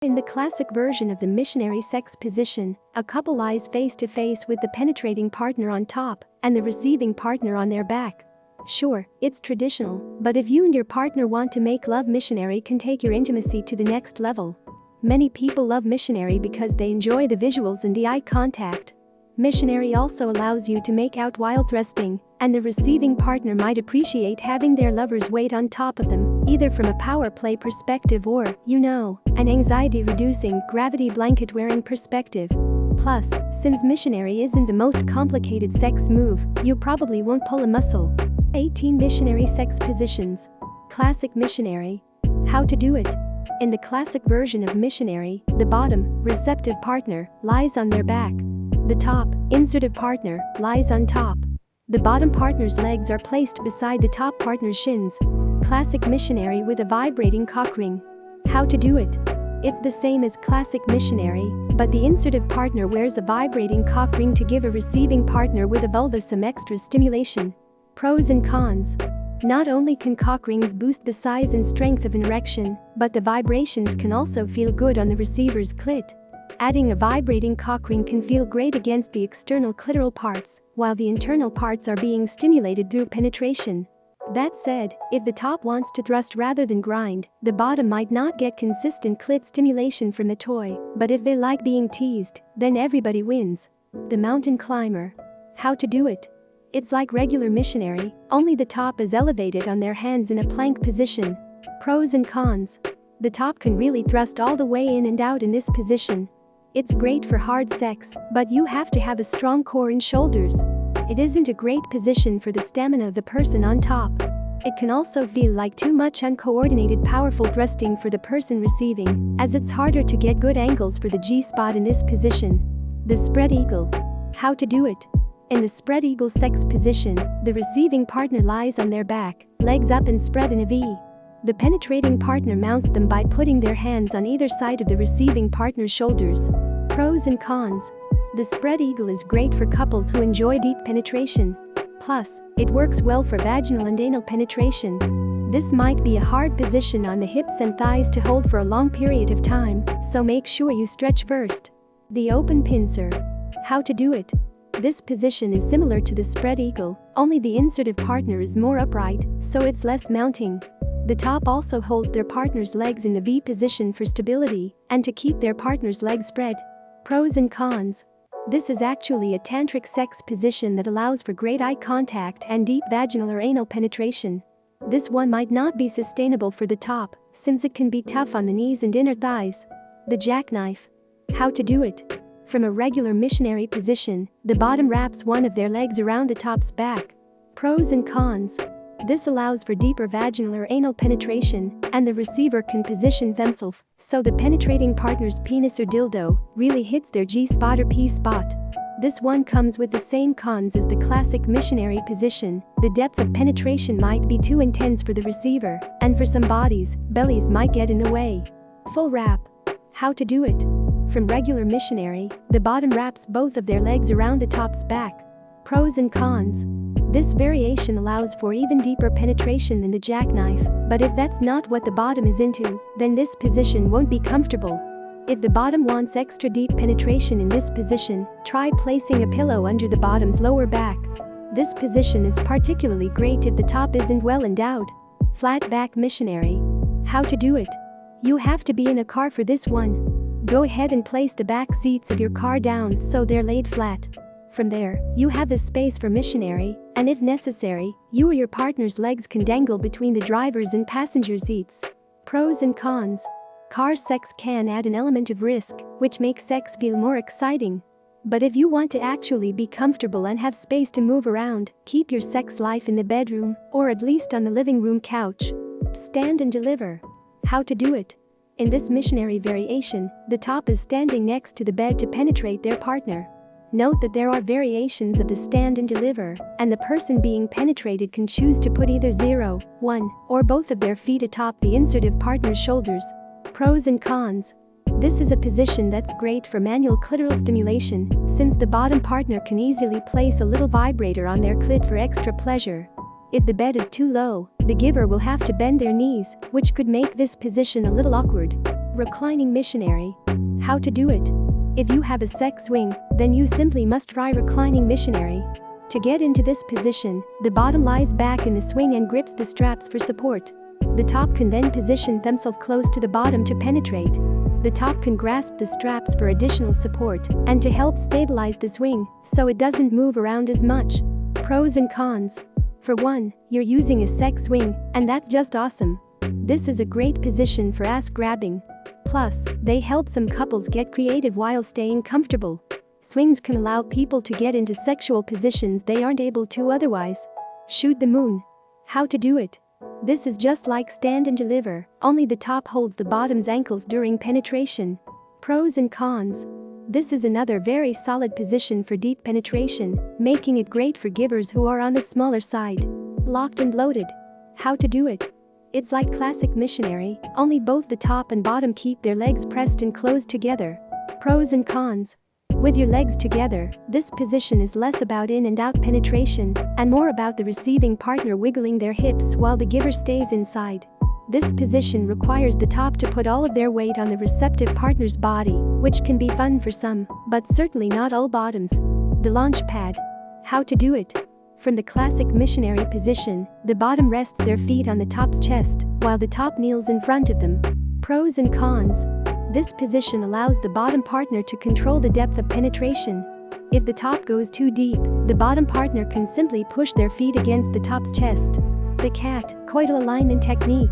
In the classic version of the missionary sex position, a couple lies face to face with the penetrating partner on top and the receiving partner on their back. Sure, it's traditional, but if you and your partner want to make love, missionary can take your intimacy to the next level. Many people love missionary because they enjoy the visuals and the eye contact. Missionary also allows you to make out while thrusting, and the receiving partner might appreciate having their lover's weight on top of them, either from a power play perspective or, an anxiety-reducing, gravity blanket-wearing perspective. Plus, since missionary isn't the most complicated sex move, you probably won't pull a muscle. 18 missionary sex positions. Classic missionary. How to do it. In the classic version of missionary, the bottom, receptive partner, lies on their back. The top, insertive partner, lies on top. The bottom partner's legs are placed beside the top partner's shins. Classic missionary with a vibrating cock ring. How to do it. It's the same as classic missionary, but the insertive partner wears a vibrating cock ring to give a receiving partner with a vulva some extra stimulation. Pros and cons. Not only can cock rings boost the size and strength of an erection, but the vibrations can also feel good on the receiver's clit. Adding a vibrating cock ring can feel great against the external clitoral parts, while the internal parts are being stimulated through penetration. That said, if the top wants to thrust rather than grind, the bottom might not get consistent clit stimulation from the toy, but if they like being teased, then everybody wins. The mountain climber. How to do it. It's like regular missionary, only the top is elevated on their hands in a plank position. Pros and cons. The top can really thrust all the way in and out in this position. It's great for hard sex, but you have to have a strong core and shoulders. It isn't a great position for the stamina of the person on top. It can also feel like too much uncoordinated powerful thrusting for the person receiving, as it's harder to get good angles for the G-spot in this position. The spread eagle. How to do it. In the spread eagle sex position, the receiving partner lies on their back, legs up and spread in a V. The penetrating partner mounts them by putting their hands on either side of the receiving partner's shoulders. Pros and cons. The spread eagle is great for couples who enjoy deep penetration. Plus, it works well for vaginal and anal penetration. This might be a hard position on the hips and thighs to hold for a long period of time, so make sure you stretch first. The open pincer. How to do it. This position is similar to the spread eagle, only the insertive partner is more upright, so it's less mounting. The top also holds their partner's legs in the V position for stability and to keep their partner's legs spread. Pros and cons. This is actually a tantric sex position that allows for great eye contact and deep vaginal or anal penetration. This one might not be sustainable for the top, since it can be tough on the knees and inner thighs. The jackknife. How to do it. From a regular missionary position, the bottom wraps one of their legs around the top's back. Pros and cons. This allows for deeper vaginal or anal penetration, and the receiver can position themselves so the penetrating partner's penis or dildo really hits their G-spot or P-spot. This one comes with the same cons as the classic missionary position. The depth of penetration might be too intense for the receiver, and for some bodies, bellies might get in the way. Full wrap. How to do it. From regular missionary, the bottom wraps both of their legs around the top's back. Pros and cons. This variation allows for even deeper penetration than the jackknife, but if that's not what the bottom is into, then this position won't be comfortable. If the bottom wants extra deep penetration in this position, try placing a pillow under the bottom's lower back. This position is particularly great if the top isn't well endowed. Flat back missionary. How to do it. You have to be in a car for this one. Go ahead and place the back seats of your car down so they're laid flat. From there, you have a space for missionary, and if necessary, you or your partner's legs can dangle between the driver's and passenger seats. Pros and cons. Car sex can add an element of risk, which makes sex feel more exciting. But if you want to actually be comfortable and have space to move around, keep your sex life in the bedroom, or at least on the living room couch. Stand and deliver. How to do it. In this missionary variation, the top is standing next to the bed to penetrate their partner. Note that there are variations of the stand and deliver, and the person being penetrated can choose to put either 0, 1, or both of their feet atop the insertive partner's shoulders. Pros and cons. This is a position that's great for manual clitoral stimulation, since the bottom partner can easily place a little vibrator on their clit for extra pleasure. If the bed is too low, the giver will have to bend their knees, which could make this position a little awkward. Reclining missionary. How to do it? If you have a sex swing, then you simply must try reclining missionary. To get into this position, the bottom lies back in the swing and grips the straps for support. The top can then position themselves close to the bottom to penetrate. The top can grasp the straps for additional support and to help stabilize the swing so it doesn't move around as much. Pros and cons. For one, you're using a sex swing, and that's just awesome. This is a great position for ass grabbing. Plus, they help some couples get creative while staying comfortable. Swings can allow people to get into sexual positions they aren't able to otherwise. Shoot the moon. How to do it? This is just like stand and deliver, only the top holds the bottom's ankles during penetration. Pros and cons. This is another very solid position for deep penetration, making it great for givers who are on the smaller side. Locked and loaded. How to do it? It's like classic missionary, only both the top and bottom keep their legs pressed and closed together. Pros and cons. With your legs together, this position is less about in and out penetration and more about the receiving partner wiggling their hips while the giver stays inside. This position requires the top to put all of their weight on the receptive partner's body, which can be fun for some, but certainly not all bottoms. The launch pad. How to do it? From the classic missionary position, the bottom rests their feet on the top's chest while the top kneels in front of them. Pros and cons. This position allows the bottom partner to control the depth of penetration. If the top goes too deep, the bottom partner can simply push their feet against the top's chest. The cat, coital alignment technique.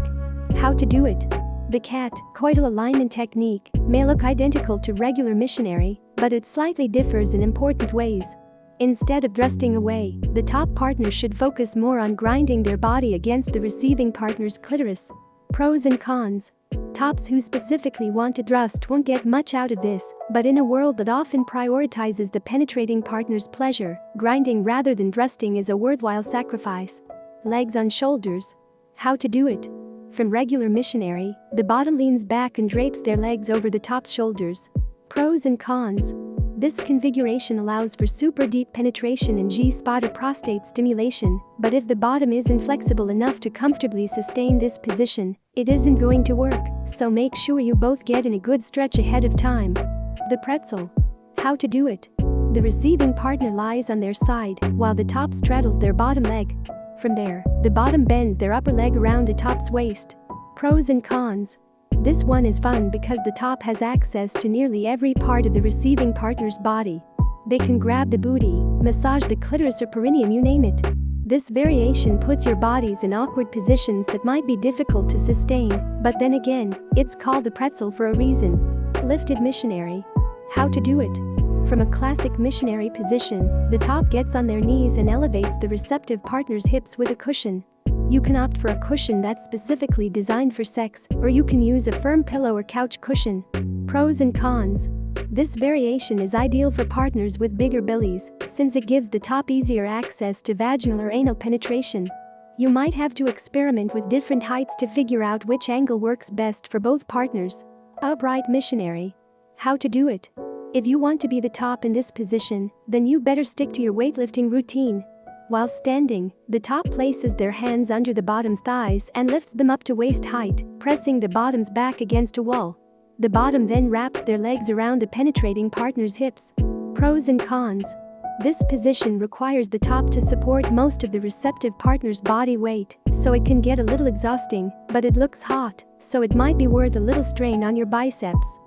How to do it? The cat, coital alignment technique may look identical to regular missionary, but it slightly differs in important ways. Instead of thrusting away, the top partner should focus more on grinding their body against the receiving partner's clitoris. Pros and cons. Tops who specifically want to thrust won't get much out of this, but in a world that often prioritizes the penetrating partner's pleasure, grinding rather than thrusting is a worthwhile sacrifice. Legs on shoulders. How to do it? From regular missionary, the bottom leans back and drapes their legs over the top's shoulders. Pros and cons. This configuration allows for super deep penetration and G-spot or prostate stimulation, but if the bottom isn't flexible enough to comfortably sustain this position, it isn't going to work, so make sure you both get in a good stretch ahead of time. The pretzel. How to do it? The receiving partner lies on their side while the top straddles their bottom leg. From there, the bottom bends their upper leg around the top's waist. Pros and cons. This one is fun because the top has access to nearly every part of the receiving partner's body. They can grab the booty, massage the clitoris or perineum, you name it. This variation puts your bodies in awkward positions that might be difficult to sustain, but then again, it's called the pretzel for a reason. Lifted missionary. How to do it? From a classic missionary position, the top gets on their knees and elevates the receptive partner's hips with a cushion. You can opt for a cushion that's specifically designed for sex, or you can use a firm pillow or couch cushion. Pros and cons. This variation is ideal for partners with bigger bellies, since it gives the top easier access to vaginal or anal penetration. You might have to experiment with different heights to figure out which angle works best for both partners. Upright missionary. How to do it? If you want to be the top in this position, then you better stick to your weightlifting routine. While standing, the top places their hands under the bottom's thighs and lifts them up to waist height, pressing the bottom's back against a wall. The bottom then wraps their legs around the penetrating partner's hips. Pros and cons. This position requires the top to support most of the receptive partner's body weight, so it can get a little exhausting, but it looks hot, so it might be worth a little strain on your biceps.